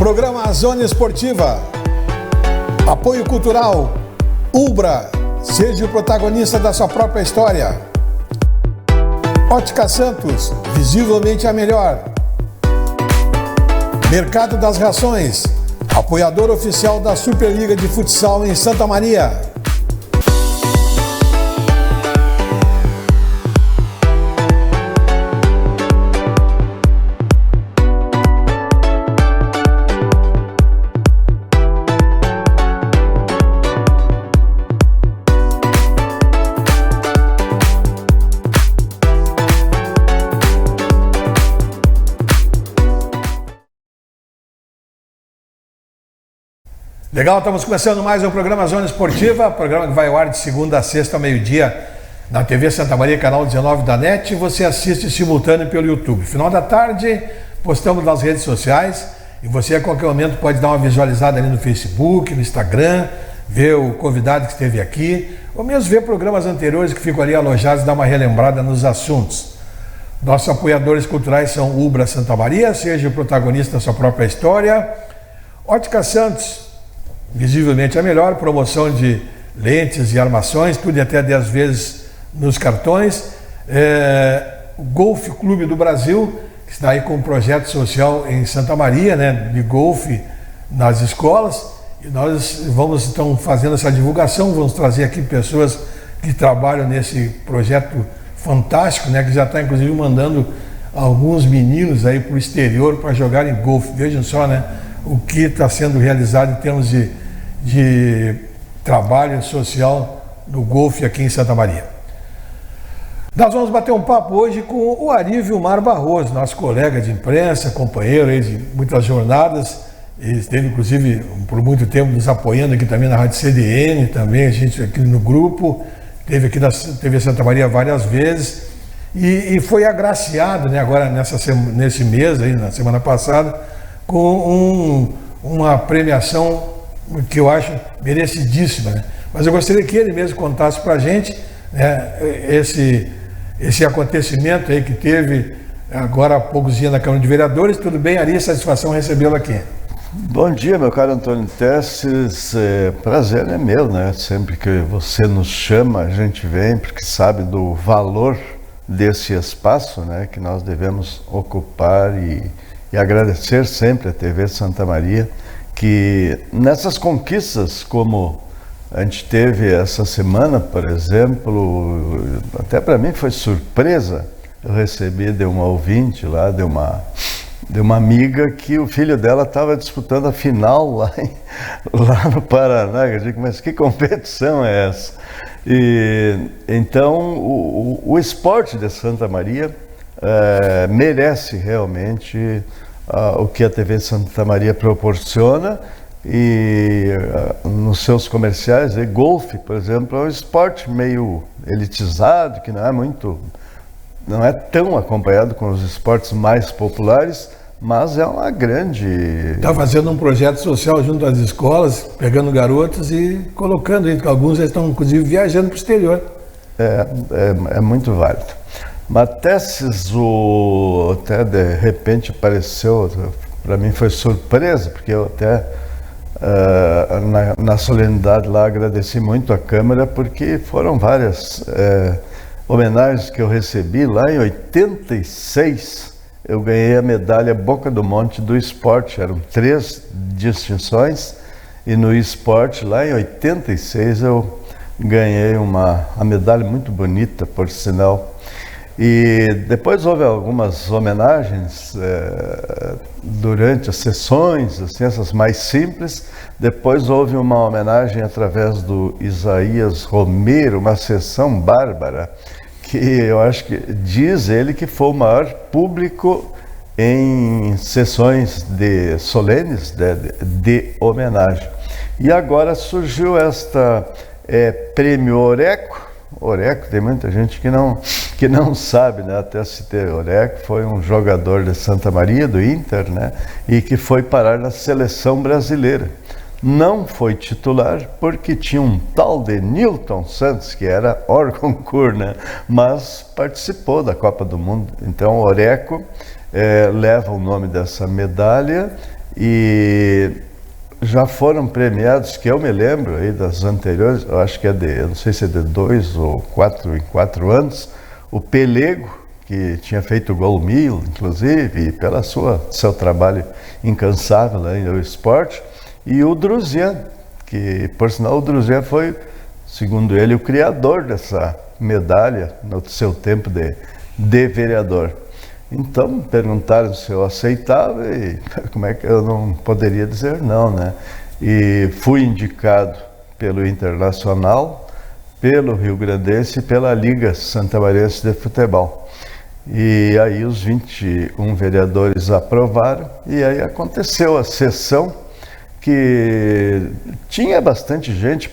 Programa Zona Esportiva. Apoio Cultural. Ubra. Seja o protagonista da sua própria história. Ótica Santos. Visivelmente a melhor. Mercado das Rações. Apoiador oficial da Superliga de Futsal em Santa Maria. Legal, estamos começando mais um programa Zona Esportiva, programa que vai ao ar de segunda a sexta ao meio-dia na TV Santa Maria, canal 19 da NET, e você assiste simultâneo pelo YouTube. Final da tarde, postamos nas redes sociais e você a qualquer momento pode dar uma visualizada ali no Facebook, no Instagram, ver o convidado que esteve aqui, ou mesmo ver programas anteriores que ficam ali alojados e dar uma relembrada nos assuntos. Nossos apoiadores culturais são Ubra Santa Maria, seja o protagonista da sua própria história. Ótica Santos, visivelmente a melhor, promoção de lentes e armações, tudo e até 10 vezes nos cartões. O Golfe Clube do Brasil, que está aí com um projeto social em Santa Maria, né, de golfe nas escolas, e nós vamos então fazendo essa divulgação, vamos trazer aqui pessoas que trabalham nesse projeto fantástico, né, que já está inclusive mandando alguns meninos aí para o exterior para jogarem golfe. Vejam só, né, o que está sendo realizado em termos de trabalho social no golfe aqui em Santa Maria. Nós vamos bater um papo hoje com o Ari Vilmar Barroso, nosso colega de imprensa, companheiro aí de muitas jornadas. Ele esteve, inclusive, por muito tempo nos apoiando aqui também na Rádio CDN, também a gente aqui no grupo, esteve aqui na TV Santa Maria várias vezes e foi agraciado, né, agora nesse mês, aí, na semana passada, com uma premiação que eu acho merecidíssima, né? Mas eu gostaria que ele mesmo contasse para a gente, né, esse acontecimento aí que teve agora há poucos dias na Câmara de Vereadores. Tudo bem, Ari? Satisfação recebê-lo aqui. Bom dia, meu caro Antônio Tesses. Prazer é meu, né? Sempre que você nos chama, a gente vem, porque sabe do valor desse espaço, né, que nós devemos ocupar e agradecer sempre a TV Santa Maria, que nessas conquistas, como a gente teve essa semana, por exemplo, até para mim foi surpresa, eu recebi de uma ouvinte lá, de uma amiga, que o filho dela estava disputando a final lá no Paraná. Eu digo, mas que competição é essa? E então o esporte de Santa Maria merece realmente o que a TV Santa Maria proporciona, e nos seus comerciais, golfe, por exemplo, é um esporte meio elitizado, que não é tão acompanhado com os esportes mais populares, mas é uma grande... Está fazendo um projeto social junto às escolas, pegando garotos e colocando, alguns já estão inclusive viajando para o exterior. É muito válido. Mas até de repente apareceu, para mim foi surpresa, porque eu até na solenidade lá agradeci muito a Câmara, porque foram várias homenagens que eu recebi. Lá em 86 eu ganhei a medalha Boca do Monte do esporte, eram 3 distinções, e no esporte lá em 86 eu ganhei a medalha muito bonita, por sinal. E depois houve algumas homenagens durante as sessões, assim, essas mais simples. Depois houve uma homenagem através do Isaías Romero, uma sessão bárbara, que eu acho que diz ele que foi o maior público em sessões solenes de homenagem. E agora surgiu esta prêmio Oreco. Oreco, tem muita gente que não sabe, né? Até citei Oreco, foi um jogador de Santa Maria, do Inter, né? E que foi parar na seleção brasileira. Não foi titular porque tinha um tal de Nilton Santos, que era hors concours, né? Mas participou da Copa do Mundo. Então Oreco leva o nome dessa medalha e já foram premiados, que eu me lembro aí das anteriores, eu acho que eu não sei se é de 2 ou 4 em 4 anos, o Pelego, que tinha feito o Gol 1000, inclusive, e pela seu trabalho incansável aí no esporte, e o Drusian, que por sinal o Drusian foi, segundo ele, o criador dessa medalha no seu tempo de vereador. Então me perguntaram se eu aceitava e como é que eu não poderia dizer não, né? E fui indicado pelo Internacional, pelo Rio Grandense e pela Liga Santamarense de Futebol. E aí os 21 vereadores aprovaram e aí aconteceu a sessão que tinha bastante gente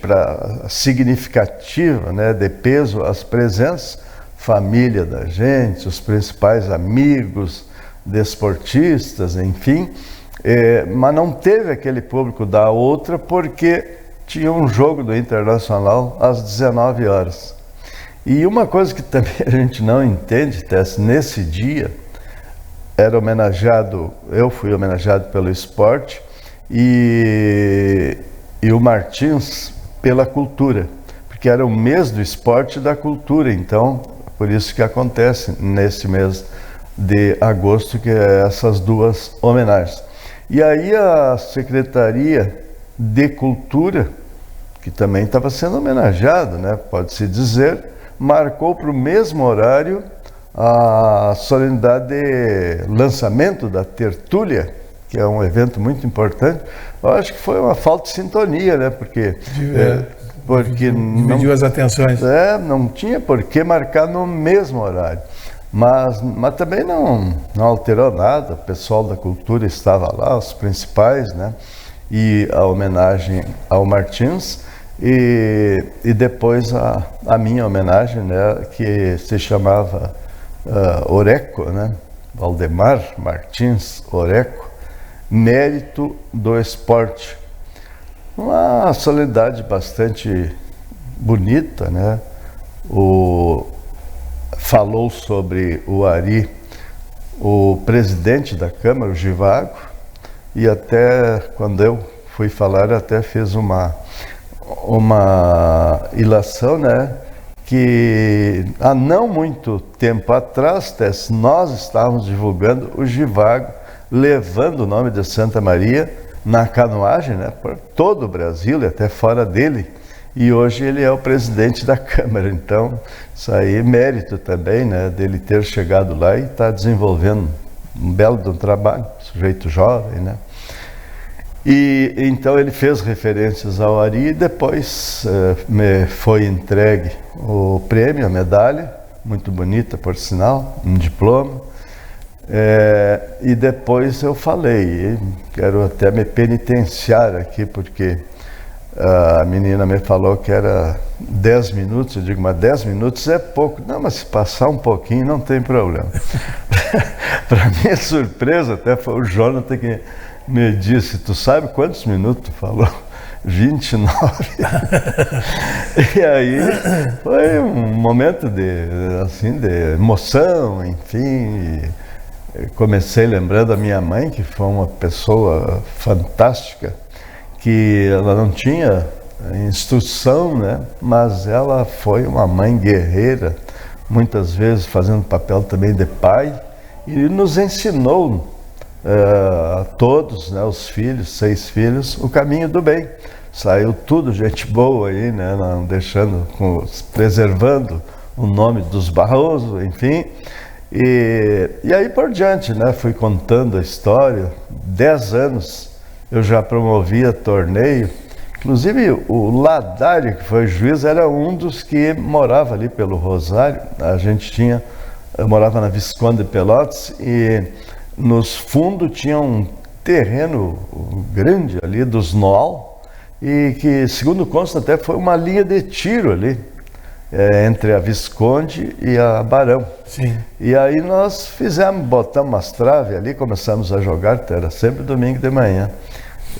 significativa, né, de peso, as presenças, família da gente, os principais amigos, desportistas, enfim, mas não teve aquele público da outra porque tinha um jogo do Internacional às 19 horas. E uma coisa que também a gente não entende, Tess, nesse dia, eu fui homenageado pelo esporte e o Martins pela cultura, porque era o mês do esporte e da cultura, então por isso que acontece nesse mês de agosto, que é essas duas homenagens. E aí a Secretaria de Cultura, que também estava sendo homenageada, né, pode-se dizer, marcou para o mesmo horário a solenidade de lançamento da Tertúlia, que é um evento muito importante. Eu acho que foi uma falta de sintonia, né, porque dividiu as atenções. Não tinha por que marcar no mesmo horário. Mas também não alterou nada, o pessoal da cultura estava lá, os principais, né? E a homenagem ao Martins e depois a minha homenagem, né? Que se chamava Oreco, né? Valdemar Martins Oreco, Mérito do Esporte. Uma solenidade bastante bonita, né? Falou sobre o Ari, o presidente da Câmara, o Givago, e até quando eu fui falar, até fez uma ilação, né? Que há não muito tempo atrás, Tess, nós estávamos divulgando o Givago, levando o nome de Santa Maria na canoagem, né, por todo o Brasil e até fora dele, e hoje ele é o presidente da Câmara, então isso aí é mérito também, né, dele ter chegado lá e estar desenvolvendo um belo de um trabalho, sujeito jovem, né. E então ele fez referências ao Ari e depois me foi entregue o prêmio, a medalha, muito bonita por sinal, um diploma. E depois eu falei, quero até me penitenciar aqui, porque a menina me falou que era 10 minutos, eu digo, mas 10 minutos é pouco. Não, mas se passar um pouquinho não tem problema. Para minha surpresa, até foi o Jonathan que me disse, tu sabe quantos minutos tu falou? 29. E aí foi um momento de emoção, enfim. Comecei lembrando a minha mãe, que foi uma pessoa fantástica, que ela não tinha instrução, né? Mas ela foi uma mãe guerreira, muitas vezes fazendo papel também de pai, e nos ensinou a todos, né, os filhos, 6 filhos, o caminho do bem. Saiu tudo gente boa aí, né? Não deixando, preservando o nome dos Barroso, enfim. E aí por diante, né? Fui contando a história. 10 anos eu já promovia torneio. Inclusive o Ladário, que foi juiz, era um dos que morava ali pelo Rosário. Eu morava na Visconde de Pelotas e nos fundos tinha um terreno grande ali dos Noal e que, segundo consta, até foi uma linha de tiro ali. Entre a Visconde e a Barão. Sim. E aí nós botamos umas traves ali, começamos a jogar, era sempre domingo de manhã.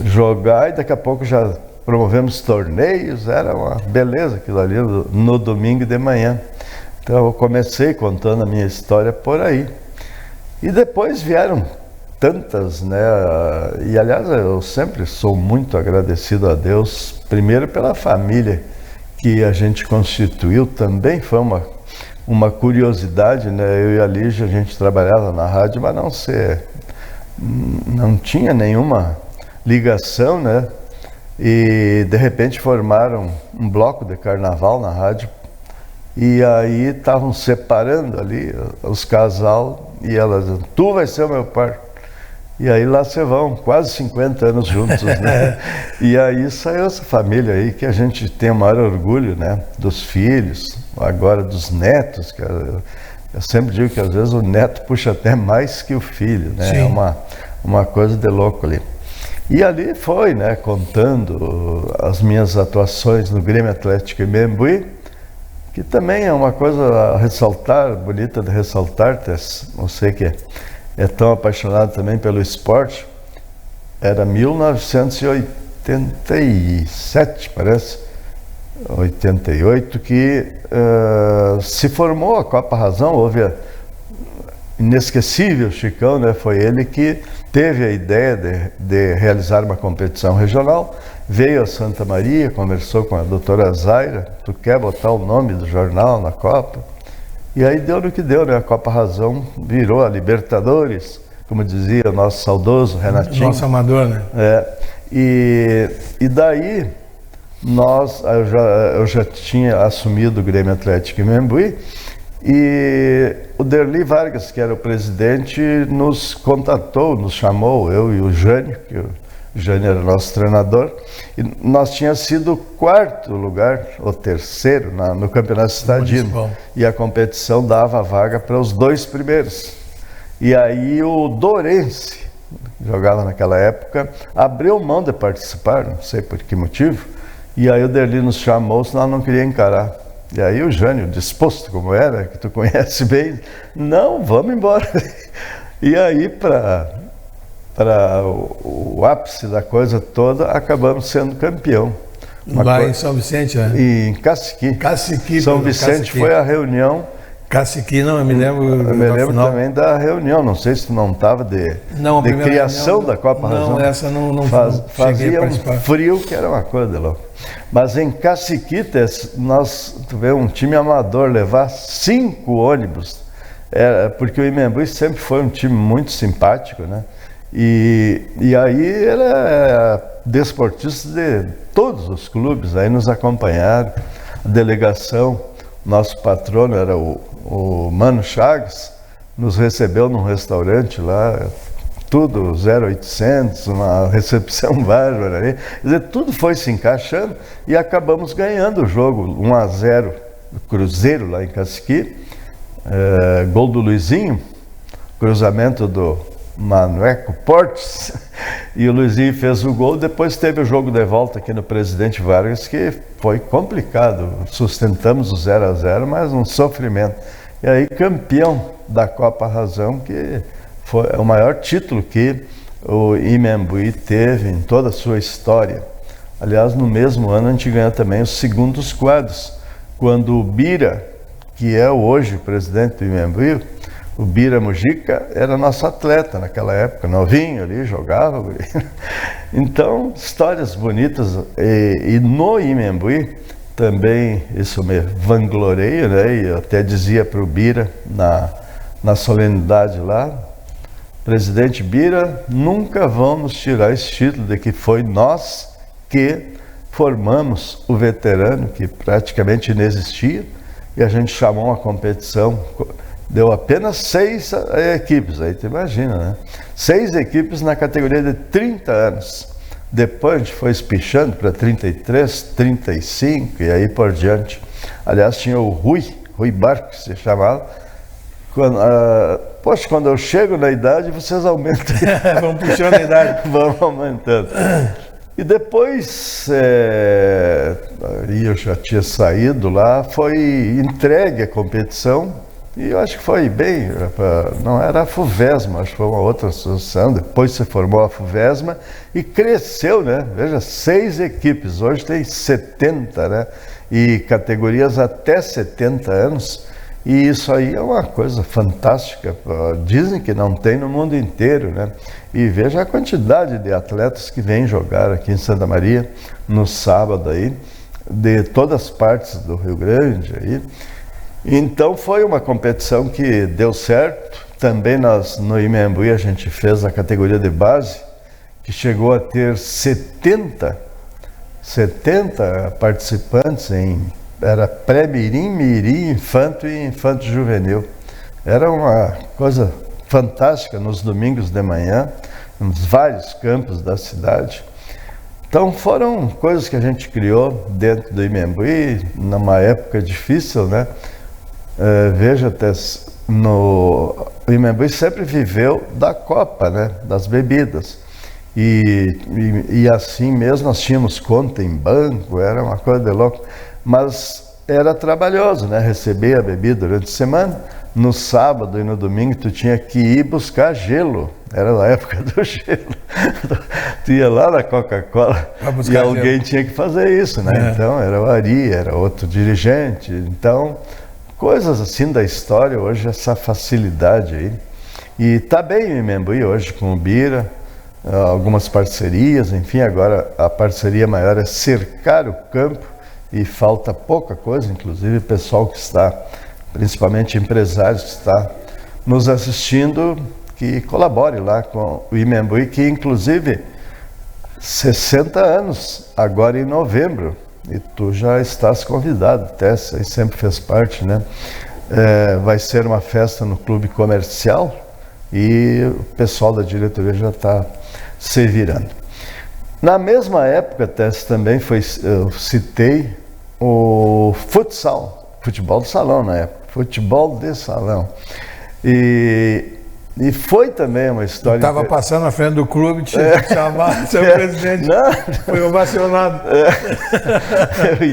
Jogar e daqui a pouco já promovemos torneios, era uma beleza aquilo ali no domingo de manhã. Então eu comecei contando a minha história por aí. E depois vieram tantas, né? E aliás, eu sempre sou muito agradecido a Deus, primeiro pela família que a gente constituiu, também foi uma curiosidade, né? Eu e a Lígia, a gente trabalhava na rádio, mas não tinha nenhuma ligação, né? E de repente formaram um bloco de carnaval na rádio, e aí estavam separando ali os casal, e elas diziam, tu vai ser o meu par. E aí lá se vão, quase 50 anos juntos, né? E aí saiu essa família aí que a gente tem o maior orgulho, né? Dos filhos, agora dos netos, que eu sempre digo que às vezes o neto puxa até mais que o filho, né? Sim. É uma coisa de louco ali. E ali foi, né? Contando as minhas atuações no Grêmio Atlético Imembuí, que também é uma coisa a ressaltar, bonita de ressaltar, Tess, você que é tão apaixonado também pelo esporte. Era 1987, parece, 88, que se formou a Copa Razão. Houve a inesquecível Chicão, né? Foi ele que teve a ideia de realizar uma competição regional. Veio a Santa Maria, conversou com a doutora Zaira, tu quer botar o nome do jornal na Copa? E aí deu no que deu, né? A Copa Razão virou a Libertadores, como dizia o nosso saudoso Renatinho. Nosso amador, né? E daí, eu já tinha assumido o Grêmio Atlético Imembuí, e o Derli Vargas, que era o presidente, nos contatou, nos chamou, eu e o Jânio, que o Jânio era nosso treinador, e nós tínhamos sido o 4º lugar, ou 3º, no Campeonato Citadino, e a competição dava vaga para os 2 primeiros. E aí o Dourense, que jogava naquela época, abriu mão de participar, não sei por que motivo, e aí o Derli nos chamou, senão não queria encarar. E aí o Jânio, disposto como era, que tu conhece bem, não, vamos embora. E aí, para o ápice da coisa toda, acabamos sendo campeão. Lá em São Vicente, né? Em Caciqui. São Vicente Caciqui. Foi a reunião. Caciqui, não, eu me lembro. Eu me lembro também da reunião, não sei se tu não estava de criação reunião, da Copa Razão. Não, essa não fazia um frio que era uma coisa de louco. Mas em Caciquitas, tu vê um time amador levar 5 ônibus, porque o Imembuí sempre foi um time muito simpático, né? E aí ele é desportista de todos os clubes, aí nos acompanharam, a delegação, nosso patrono era o Mano Chagas, nos recebeu num restaurante lá, tudo 0800, uma recepção bárbara ali. Quer dizer, tudo foi se encaixando e acabamos ganhando o jogo 1-0 do Cruzeiro lá em Caciqui, gol do Luizinho, cruzamento do Manueco Portes, e o Luizinho fez o gol. Depois teve o jogo de volta aqui no Presidente Vargas, que foi complicado, sustentamos o 0-0, mas um sofrimento. E aí campeão da Copa Razão, que foi o maior título que o Imembuí teve em toda a sua história. Aliás, no mesmo ano a gente ganhou também os segundos quadros, quando o Bira, que é hoje o presidente do Imembuí, o Bira Mujica, era nosso atleta naquela época, novinho ali, jogava. Então, histórias bonitas. E no Imembuí, também isso me vangloreia, né? E eu até dizia para o Bira, na solenidade lá, presidente Bira, nunca vamos tirar esse título de que foi nós que formamos o veterano, que praticamente inexistia, e a gente chamou uma competição. Deu apenas 6 equipes, aí tu imagina, né? 6 equipes na categoria de 30 anos. Depois a gente foi espichando para 33, 35 e aí por diante. Aliás, tinha o Rui Barco, se chamava. Poxa, quando eu chego na idade, vocês aumentam. Vão puxando a idade. Vamos aumentando. E depois, aí eu já tinha saído lá, foi entregue a competição. E eu acho que foi bem, não era a FUVESMA, acho que foi uma outra associação, depois se formou a FUVESMA e cresceu, né? Veja, 6 equipes, hoje tem 70, né? E categorias até 70 anos, E isso aí é uma coisa fantástica, dizem que não tem no mundo inteiro, né? E veja a quantidade de atletas que vêm jogar aqui em Santa Maria no sábado aí, de todas as partes do Rio Grande aí. Então foi uma competição que deu certo. Também no Imembuí a gente fez a categoria de base, que chegou a ter 70 participantes era pré-mirim, mirim, infanto e infanto juvenil. Era uma coisa fantástica nos domingos de manhã, nos vários campos da cidade. Então foram coisas que a gente criou dentro do Imembuí, numa época difícil, né? Veja, até o Imembuí sempre viveu da copa, né? Das bebidas. E assim mesmo nós tínhamos conta em banco, era uma coisa de louco. Mas era trabalhoso, né? Receber a bebida durante a semana. No sábado e no domingo tu tinha que ir buscar gelo. Era na época do gelo. Tu ia lá na Coca-Cola e alguém gelo. Tinha que fazer isso, né? Então era o Ari, era outro dirigente. Então, coisas assim da história, hoje essa facilidade aí. E tá bem o Imembuí hoje com o Bira, algumas parcerias, enfim, agora a parceria maior é cercar o campo. E falta pouca coisa, inclusive o pessoal que está, principalmente empresários que está nos assistindo, que colabore lá com o Imembuí, que inclusive 60 anos, agora em novembro, e tu já estás convidado, Tessa, e sempre fez parte, né? Vai ser uma festa no clube comercial e o pessoal da diretoria já está se virando. Na mesma época, Tessa, também eu citei o futsal, futebol de salão na época, futebol de salão. E foi também uma história... Estava passando na frente do clube, tinha que chamar seu presidente, foi ovacionado. Eu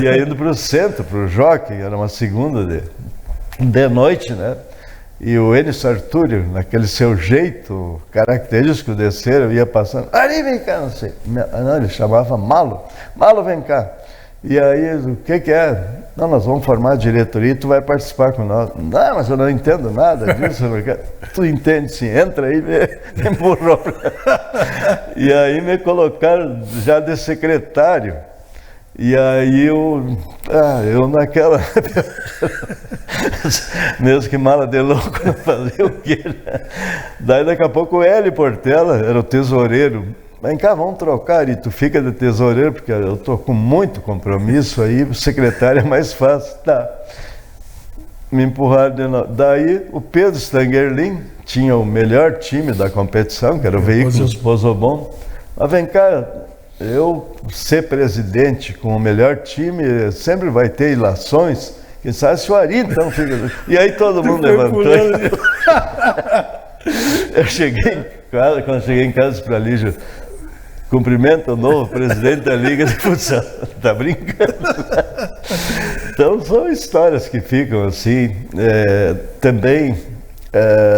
ia indo para o centro, para o Jockey, era uma segunda de noite, né? E o Enes Artúrio, naquele seu jeito característico de ser, eu ia passando, Ari, vem cá, não sei. Não, ele chamava Malo, vem cá. E aí, o que é? Não, nós vamos formar a diretoria e tu vai participar com nós. Não, mas eu não entendo nada disso. Tu entende sim, entra aí, me empurrou. E aí me colocaram já de secretário. E aí eu naquela... Mesmo que mala de louco, fazer o quê? Daí daqui a pouco o Hélio Portela era o tesoureiro. Vem cá, vamos trocar, e tu fica de tesoureiro, porque eu estou com muito compromisso aí, o secretário é mais fácil. Tá. Me empurraram de novo. Daí o Pedro Stangerlin tinha o melhor time da competição, que era o Veículos Pozobon. Mas vem cá, eu ser presidente com o melhor time, sempre vai ter ilações. Quem sabe se o Ari então fica... E aí todo mundo levantou. Eu cheguei em casa, quando cheguei em casa para Lígia, cumprimento o novo presidente da Liga de Futsal. Tá brincando? Então são histórias que ficam assim. Também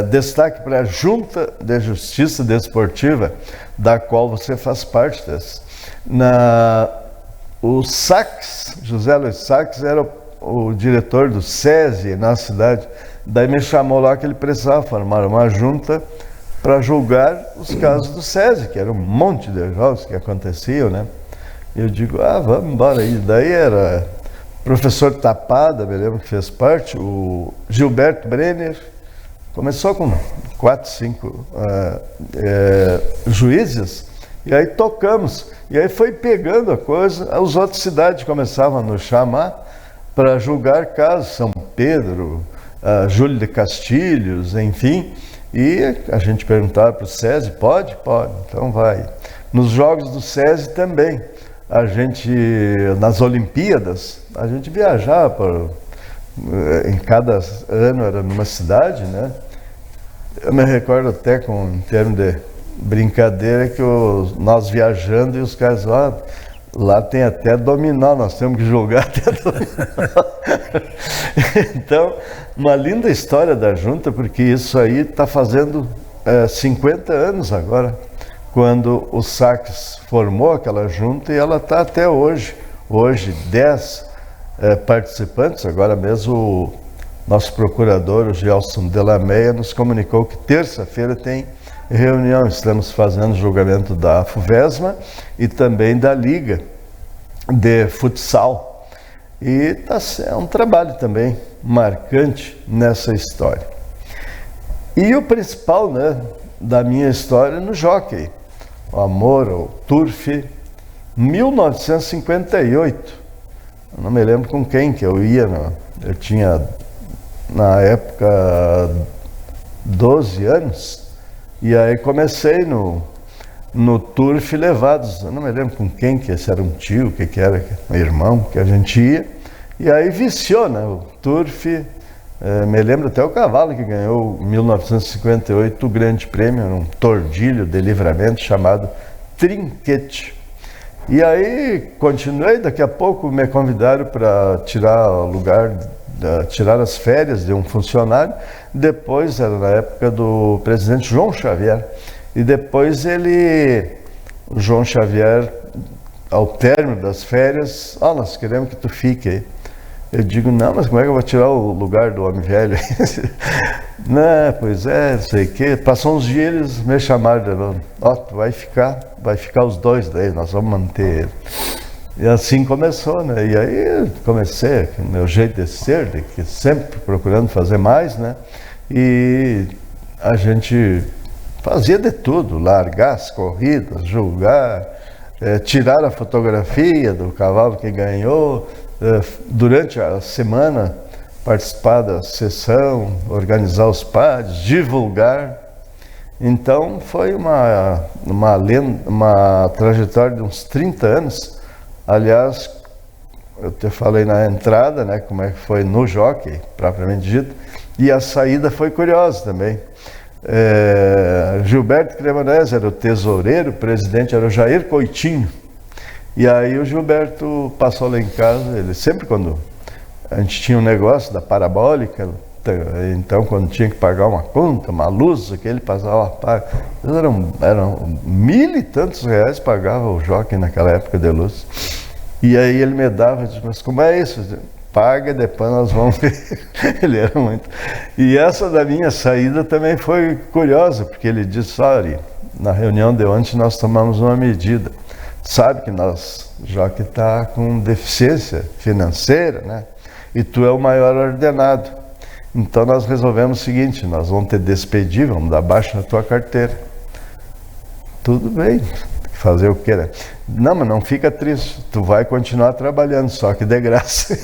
destaque para a Junta de Justiça Desportiva, da qual você faz parte. O Sachs, José Luiz Sachs, era o diretor do SESI na cidade. Daí me chamou lá que ele precisava formar uma junta para julgar os casos do SESI, que era um monte de jogos que aconteciam, né? E eu digo, vamos embora aí. Daí era o professor Tapada, me lembro que fez parte, o Gilberto Brenner, começou com 4, 5 juízes, e aí tocamos. E aí foi pegando a coisa, as outras cidades começavam a nos chamar para julgar casos, São Pedro, Júlio de Castilhos, enfim, e a gente perguntava para o SESI, pode, então vai. Nos jogos do SESI também, a gente, nas Olimpíadas, a gente viajava, em cada ano era numa cidade, né? Eu me recordo até em termos de brincadeira, que nós viajando e os caras lá tem até dominó, nós temos que jogar até dominó. Então, uma linda história da junta, porque isso aí está fazendo 50 anos agora, quando o Sachs formou aquela junta, e ela está até hoje. Hoje, 10 participantes, agora mesmo nosso procurador, o Gelson Delameia, nos comunicou que terça-feira tem reunião. Estamos fazendo julgamento da FUVESMA e também da Liga de Futsal. E é um trabalho também marcante nessa história. E o principal, né, da minha história no jockey, o amor ao turf, 1958. Eu não me lembro com quem que eu ia, eu tinha na época 12 anos, e aí comecei no turf levados, eu não me lembro com quem, que esse era um tio, que era um irmão, que a gente ia, e aí viciou, né, o turf. Me lembro até o cavalo que ganhou em 1958 o grande prêmio, um tordilho de livramento chamado Trinquete. E aí continuei, daqui a pouco me convidaram para tirar o lugar, tirar as férias de um funcionário. Depois, era na época do presidente João Xavier, e depois o João Xavier, ao término das férias, nós queremos que tu fique aí. Eu digo, não, mas como é que eu vou tirar o lugar do homem velho? Não, pois é, não sei o quê. Passou uns dias, eles me chamaram de novo. Tu vai ficar os dois daí, nós vamos manter ele. E assim começou, né? E aí comecei, o meu jeito de ser, que sempre procurando fazer mais, né? E a gente fazia de tudo, largar as corridas, julgar, tirar a fotografia do cavalo que ganhou, durante a semana participar da sessão, organizar os pares, divulgar. Então foi uma trajetória de uns 30 anos. Aliás, eu te falei na entrada, né, como é que foi no jockey, propriamente dito, e a saída foi curiosa também. Gilberto Cremonese era o tesoureiro, o presidente era o Jair Coitinho. E aí o Gilberto passou lá em casa, ele sempre quando a gente tinha um negócio da parabólica, então quando tinha que pagar uma conta, uma luz, que ele passava, eram 1.000 e tantos reais pagava o jockey naquela época de luz. E aí ele me dava, eu disse, mas como é isso? Paga, depois nós vamos ver. Ele era muito... E essa da minha saída também foi curiosa, porque ele disse, olha, na reunião de ontem nós tomamos uma medida. Sabe que nós, já que está com deficiência financeira, né? E tu é o maior ordenado. Então nós resolvemos o seguinte, nós vamos te despedir, vamos dar baixa na tua carteira. Tudo bem, fazer o quê, né? Não, mas não fica triste, tu vai continuar trabalhando, só que de graça.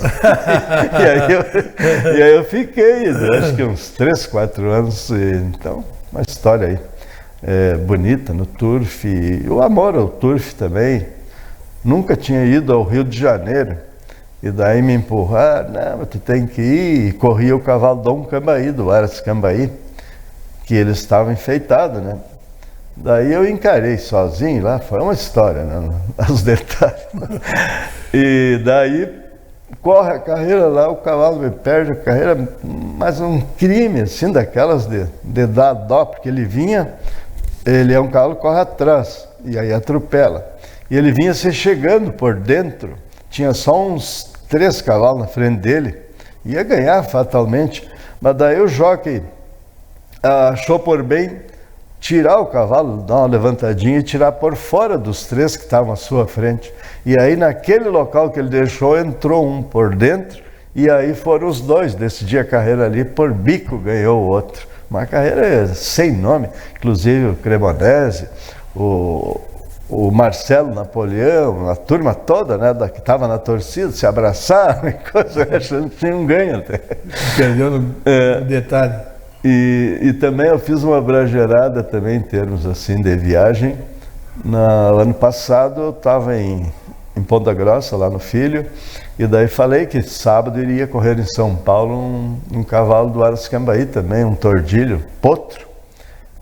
e aí eu fiquei, acho que uns 3, 4 anos, então, uma história aí. Bonita no turf, e o amor ao turf também. Nunca tinha ido ao Rio de Janeiro, e daí me empurraram, não, mas tu tem que ir, e corria o cavalo Dom Cambaí, do Aras Cambaí, que ele estava enfeitado, né? Daí eu encarei sozinho lá, foi uma história, né? Os detalhes. E daí corre a carreira lá, o cavalo me perde a carreira, mas um crime assim, daquelas de dar dó, porque ele é um cavalo que corre atrás, e aí atropela. E ele vinha se chegando por dentro, tinha só uns 3 cavalos na frente dele, ia ganhar fatalmente, mas daí o jockey achou por bem tirar o cavalo, dar uma levantadinha e tirar por fora dos 3 que estavam à sua frente. E aí naquele local que ele deixou, entrou um por dentro, e aí foram os dois, decidir a carreira ali, por bico ganhou o outro. Uma carreira sem nome, inclusive o Cremonese, o Marcelo Napoleão, a turma toda, né, que estava na torcida, se abraçaram e coisa, achando que tinha um ganho até. Perdeu no detalhe. E também eu fiz uma bragerada também em termos assim de viagem. No ano passado eu estava em Ponta Grossa, lá no Filho, e daí falei que sábado iria correr em São Paulo um cavalo do Aras Cambaí também, um tordilho, potro.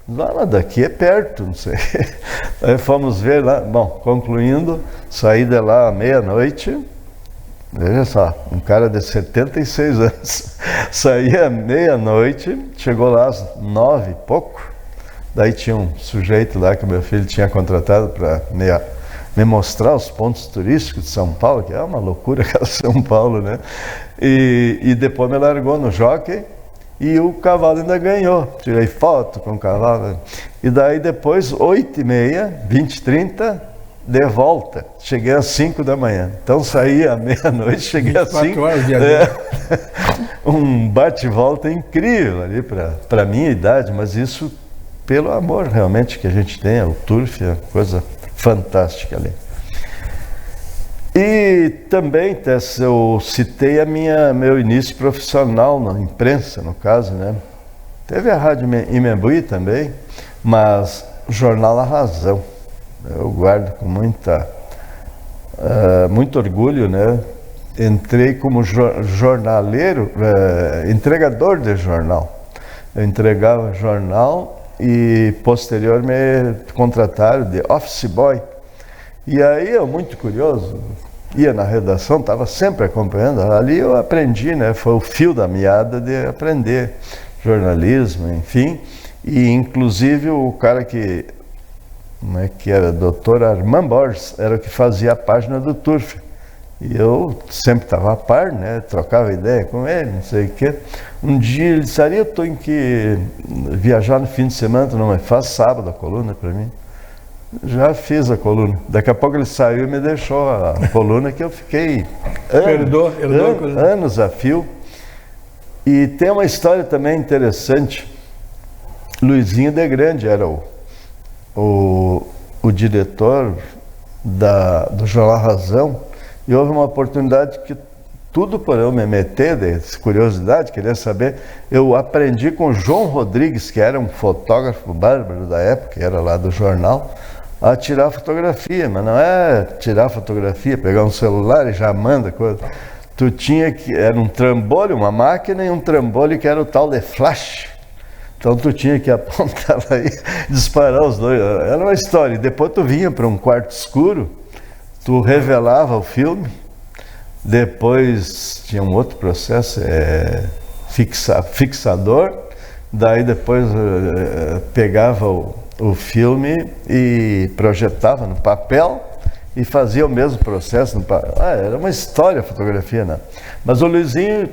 Lá daqui é perto, não sei. Aí fomos ver lá, bom, concluindo, saí de lá à meia-noite. Veja só, um cara de 76 anos, saía à meia-noite, chegou lá às 9 e pouco, daí tinha um sujeito lá que meu filho tinha contratado para me mostrar os pontos turísticos de São Paulo, que é uma loucura aquela São Paulo, né? E depois me largou no jockey e o cavalo ainda ganhou. Tirei foto com o cavalo. E daí depois, 8h30, 20h30, de volta. Cheguei às 5 da manhã. Então saí à meia-noite, cheguei às 5. Um bate-volta incrível ali para a minha idade, mas isso pelo amor realmente que a gente tem, o turf é uma coisa fantástica ali. E também, Tess, eu citei meu início profissional na imprensa, no caso, né? Teve a Rádio Imembuí também, mas o jornal A Razão. Eu guardo com muito orgulho, né? Entrei como jornaleiro, entregador de jornal. Eu entregava jornal e posterior me contrataram de office boy. E aí eu, muito curioso, ia na redação, estava sempre acompanhando. Ali eu aprendi, né? Foi o fio da meada de aprender jornalismo, enfim. E inclusive o cara que era Dr. Armand Borges, era o que fazia a página do Turf. E eu sempre estava a par, né? Trocava ideia com ele, não sei o quê. Um dia ele disse: Ari, eu estou em que viajar no fim de semana, tu não me faz sábado a coluna para mim? Já fiz a coluna. Daqui a pouco ele saiu e me deixou a coluna, que eu fiquei anos a fio. E tem uma história também interessante. Luizinho de Grande era o diretor do Jornal Razão, e houve uma oportunidade que, tudo por eu me meter, de curiosidade, queria saber, eu aprendi com o João Rodrigues, que era um fotógrafo bárbaro da época, era lá do jornal, a tirar fotografia, mas não é tirar fotografia, pegar um celular e já manda coisa. Tu tinha que, era um trambolho, uma máquina, e um trambolho que era o tal de flash. Então tu tinha que apontar lá e disparar os dois. Era uma história. Depois tu vinha para um quarto escuro, tu revelava o filme, depois tinha um outro processo, fixador, daí depois pegava o filme e projetava no papel e fazia o mesmo processo no papel. Era uma história a fotografia, né? Mas o Luizinho,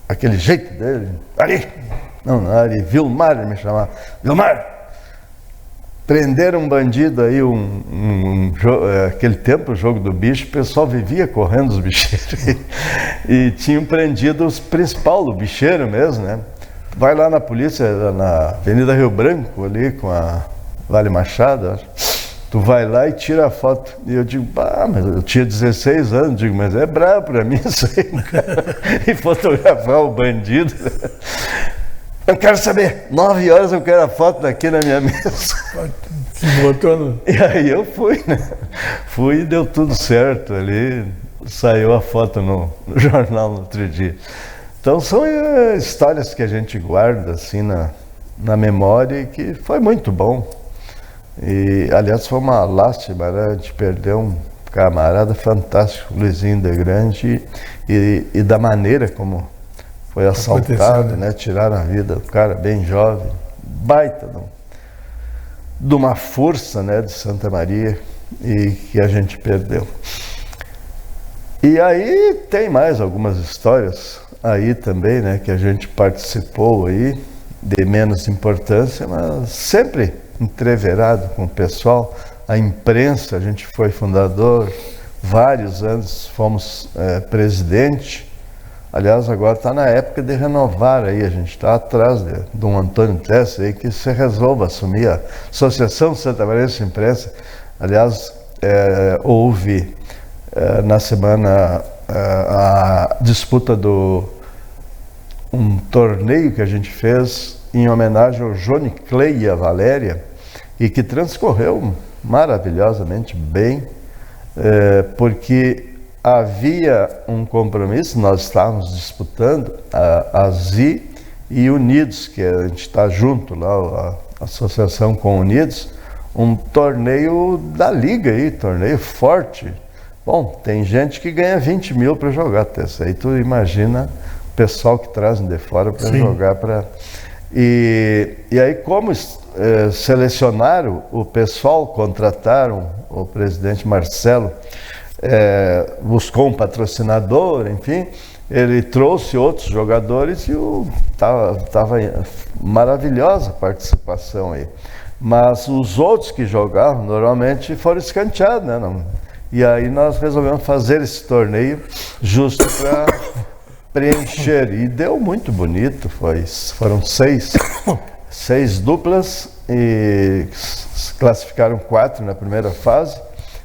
aquele jeito dele, Ari, Vilmar ele me chamava, Vilmar! Prenderam um bandido aí, aquele tempo, o jogo do bicho, o pessoal vivia correndo os bicheiros e tinham prendido os principal, o bicheiro mesmo, né? Vai lá na polícia, na Avenida Rio Branco, ali com a Vale Machado, acho. Tu vai lá e tira a foto. E eu digo, mas eu tinha 16 anos, digo, mas é brabo pra mim isso aí, né? E fotografar o bandido. Eu quero saber, 9 horas eu quero a foto daqui na minha mesa. Se botou no... E aí eu fui, né? Fui e deu tudo certo ali, saiu a foto no jornal no outro dia. Então são histórias que a gente guarda assim na memória e que foi muito bom. E aliás foi uma lástima, né? A gente perdeu um camarada fantástico, Luizinho de Grande, e da maneira como foi assaltado, né? Tiraram a vida do cara bem jovem, baita de uma força, né, de Santa Maria, e que a gente perdeu. E aí tem mais algumas histórias aí também, né, que a gente participou aí, de menos importância, mas sempre entreverado com o pessoal. A imprensa, a gente foi fundador, vários anos fomos presidente. Aliás, agora está na época de renovar aí, a gente está atrás de um Antônio Tess aí que se resolva assumir a Associação Santa Maria de Imprensa. Aliás, houve na semana a disputa um torneio que a gente fez em homenagem ao Johnny Clay e a Valéria, e que transcorreu maravilhosamente bem, porque havia um compromisso, nós estávamos disputando a ZI e Unidos, que a gente está junto lá, a associação com Unidos, um torneio da liga aí, torneio forte. Bom, tem gente que ganha 20 mil para jogar, Tessa. Aí tu imagina o pessoal que trazem de fora para jogar. E aí como selecionaram o pessoal, contrataram o presidente Marcelo, buscou um patrocinador, enfim, ele trouxe outros jogadores e estava maravilhosa a participação aí. Mas os outros que jogavam normalmente foram escanteados, né? E aí nós resolvemos fazer esse torneio justo para preencher. E deu muito bonito, foram seis duplas e classificaram 4 na primeira fase.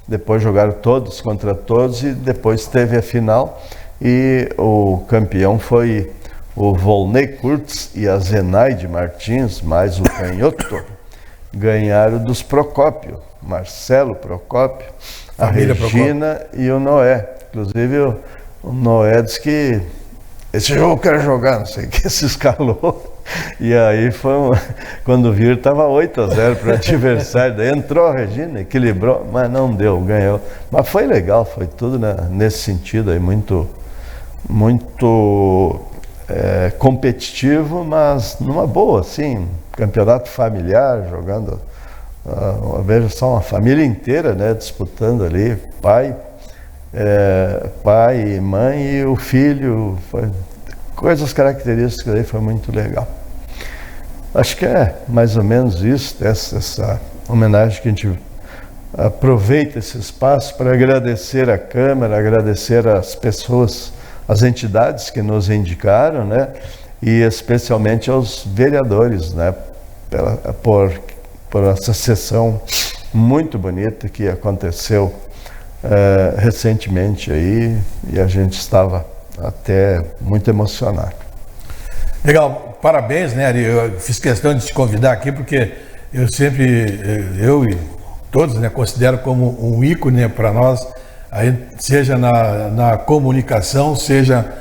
Depois jogaram todos contra todos e depois teve a final. E o campeão foi o Volney Kurtz e a Zenaide Martins, mais o Canhoto, ganharam dos Procópio, Marcelo Procópio, a Regina Procópio e o Noé. Inclusive o Noé disse que esse jogo eu quero jogar, não sei o que, se escalou. E aí quando viram estava 8-0 para o adversário. Daí entrou a Regina, equilibrou, mas não deu, ganhou. Mas foi legal, foi tudo nesse sentido aí, muito competitivo, mas numa boa, assim, campeonato familiar, jogando, veja só, uma família inteira, né, disputando ali, pai e mãe e o filho, coisas características aí, foi muito legal. Acho que é mais ou menos isso, essa homenagem que a gente aproveita esse espaço para agradecer a Câmara, agradecer as pessoas, as entidades que nos indicaram, né? E especialmente aos vereadores, né? Por essa sessão muito bonita que aconteceu recentemente aí, e a gente estava até muito emocionado. Legal, parabéns, né, Ari? Eu fiz questão de te convidar aqui porque eu e todos, né, considero como um ícone, né, para nós, aí, seja na comunicação, seja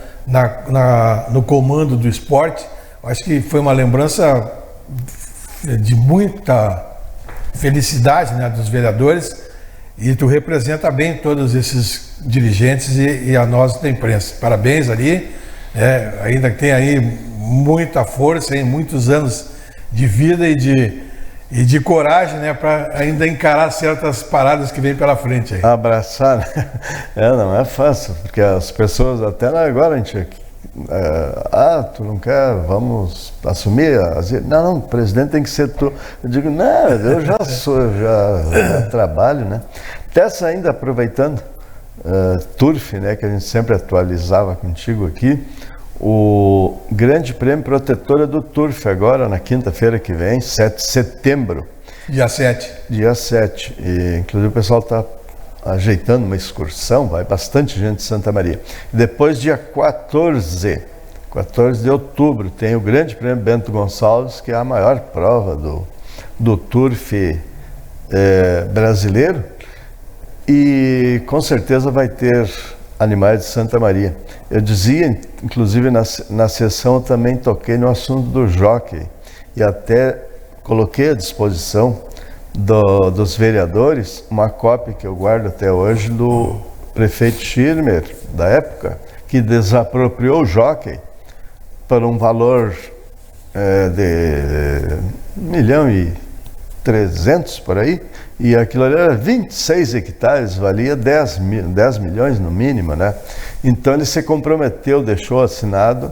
no comando do esporte. Acho que foi uma lembrança de muita felicidade, né, dos vereadores, e tu representa bem todos esses dirigentes e a nós da imprensa. Parabéns, Ari, ainda tem aí muita força, hein, muitos anos de vida e de coragem, né, para ainda encarar certas paradas que vem pela frente aí. Abraçar, né? Não é fácil, porque as pessoas até agora a gente tu não quer, vamos assumir? Não, o presidente tem que ser tu. Eu digo, não, eu já já trabalho, né? Tessa, ainda aproveitando, Turf, né, que a gente sempre atualizava contigo aqui, o Grande Prêmio Protetora do Turf, agora na quinta-feira que vem, 7 de setembro. Dia 7. Dia 7. E, inclusive o pessoal está ajeitando uma excursão, vai bastante gente de Santa Maria. Depois, dia 14 de outubro, tem o Grande Prêmio Bento Gonçalves, que é a maior prova do Turf brasileiro. E com certeza vai ter animais de Santa Maria. Eu dizia, inclusive na sessão eu também toquei no assunto do jockey e até coloquei à disposição dos vereadores uma cópia que eu guardo até hoje do prefeito Schirmer, da época, que desapropriou o jockey para um valor de 1.300.000 por aí, e aquilo ali era 26 hectares, valia 10 milhões no mínimo, né? Então ele se comprometeu, deixou assinado,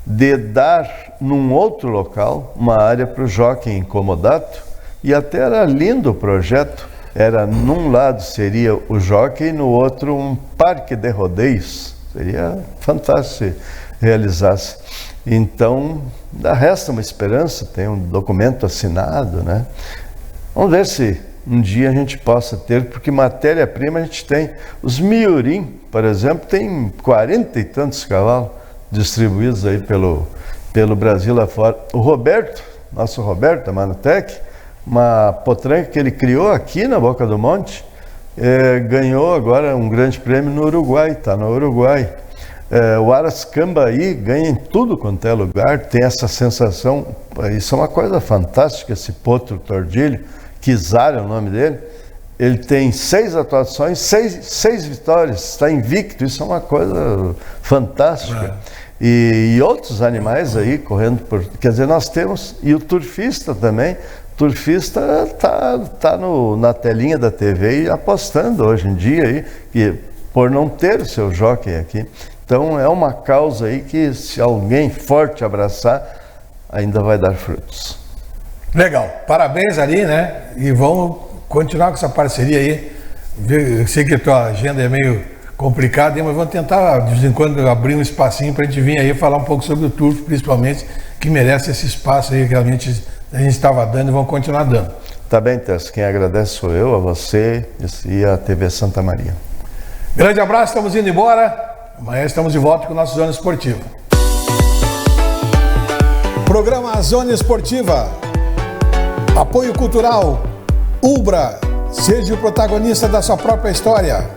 de dar num outro local uma área para o jockey incomodato, e até era lindo o projeto. Era, num lado seria o jockey, no outro um parque de rodeios. Seria fantástico se realizasse. Então, resta uma esperança, tem um documento assinado, né? Vamos ver se um dia a gente possa ter, porque matéria-prima a gente tem. Os Miurim, por exemplo, tem 40 e tantos cavalos distribuídos aí pelo Brasil lá fora. O Roberto, nosso Roberto, da Manutec, uma potranca que ele criou aqui na Boca do Monte, ganhou agora um grande prêmio no Uruguai, está no Uruguai. O Aras Cambaí ganha em tudo quanto é lugar, tem essa sensação, isso é uma coisa fantástica, esse potro tordilho, Kizar é o nome dele, ele tem 6 atuações, 6 vitórias, está invicto, isso é uma coisa fantástica. E outros animais aí correndo por... Quer dizer, nós temos, e o turfista também, turfista tá na telinha da TV e apostando hoje em dia aí, que, por não ter o seu jockey aqui. Então é uma causa aí que, se alguém forte abraçar, ainda vai dar frutos. Legal, parabéns ali, né? E vamos continuar com essa parceria aí. Eu sei que a tua agenda é meio complicada, mas vamos tentar de vez em quando abrir um espacinho para a gente vir aí falar um pouco sobre o turf, principalmente, que merece esse espaço aí que realmente a gente estava dando e vamos continuar dando. Tá bem, Tess. Quem agradece sou eu, a você e a TV Santa Maria. Grande abraço, estamos indo embora. Amanhã estamos de volta com o nosso Zona Esportiva. Programa Zona Esportiva. Apoio Cultural. Ubra. Seja o protagonista da sua própria história.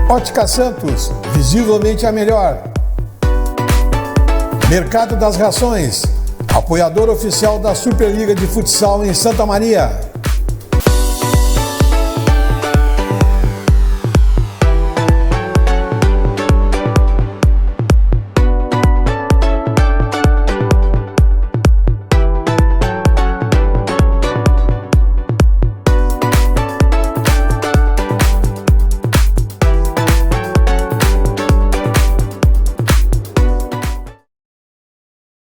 Ótica Santos. Visivelmente a melhor. Mercado das Rações. Apoiador oficial da Superliga de Futsal em Santa Maria.